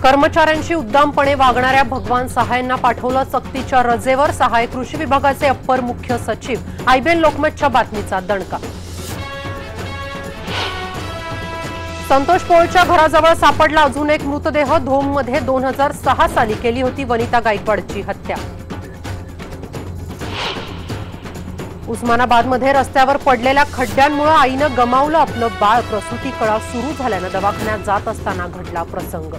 कर्मचाऱ्यांशी उद्दामपणे वागणाऱ्या भगवान सहायंना पाठवलं सक्तीच्या रजेवर. सहाय कृषी विभागाचे अप्पर मुख्य सचिव. आयबीएन लोकमतच्या बातमीचा दणका. संतोष पोळच्या घराजवळ सापडला अजून एक मृतदेह. धोममध्ये 2006 साली केली होती वनिता गायकवाडची हत्या. उस्मानाबादमध्ये रस्त्यावर पडलेल्या खड्ड्यांमुळे आईनं गमावलं आपलं बाळ. प्रसूती कळा सुरू झाल्यानं दवाखान्यात जात असताना घडला प्रसंग.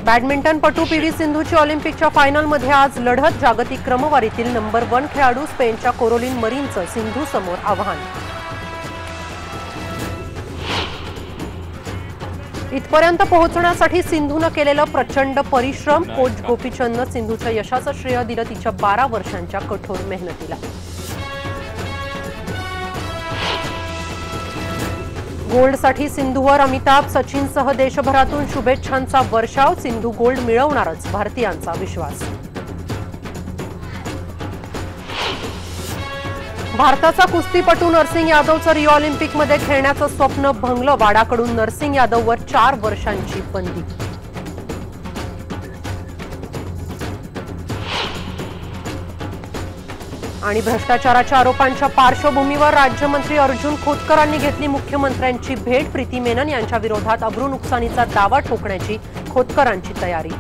बॅडमिंटनपटू पीव्ही सिंधूची ऑलिम्पिकच्या फायनलमध्ये आज लढत. जागतिक क्रमवारीतील नंबर 1 खेळाडू स्पेनच्या कोरोलिन मरीनचं सिंधू समोर आव्हान. इथपर्यंत पोहोचण्यासाठी सिंधूनं केलेलं प्रचंड परिश्रम. कोच गोपीचंदनं सिंधूच्या यशाचं श्रेय दिलं तिच्या 12 वर्षांच्या कठोर मेहनतीला. गोल्डसाठी सिंधूवर अमिताभ सचिनसह देशभरातून शुभेच्छांचा वर्षाव. सिंधू गोल्ड मिळवणारच, भारतीयांचा विश्वास. भारताचा कुस्तीपटू नरसिंग यादवचं रिओ ऑलिम्पिकमध्ये खेळण्याचं स्वप्न भंगलं. वाडाकडून नरसिंग यादववर 4 वर्षांची बंदी. आणि भ्रष्टाचाराच्या आरोपांच्या पार्श्वभूमीवर राज्यमंत्री अर्जुन खोतकरांनी घेतली मुख्यमंत्र्यांची भेट. प्रीती मेनन यांच्या विरोधात अब्रू नुकसानीचा दावा ठोकण्याची खोतकरांची तयारी.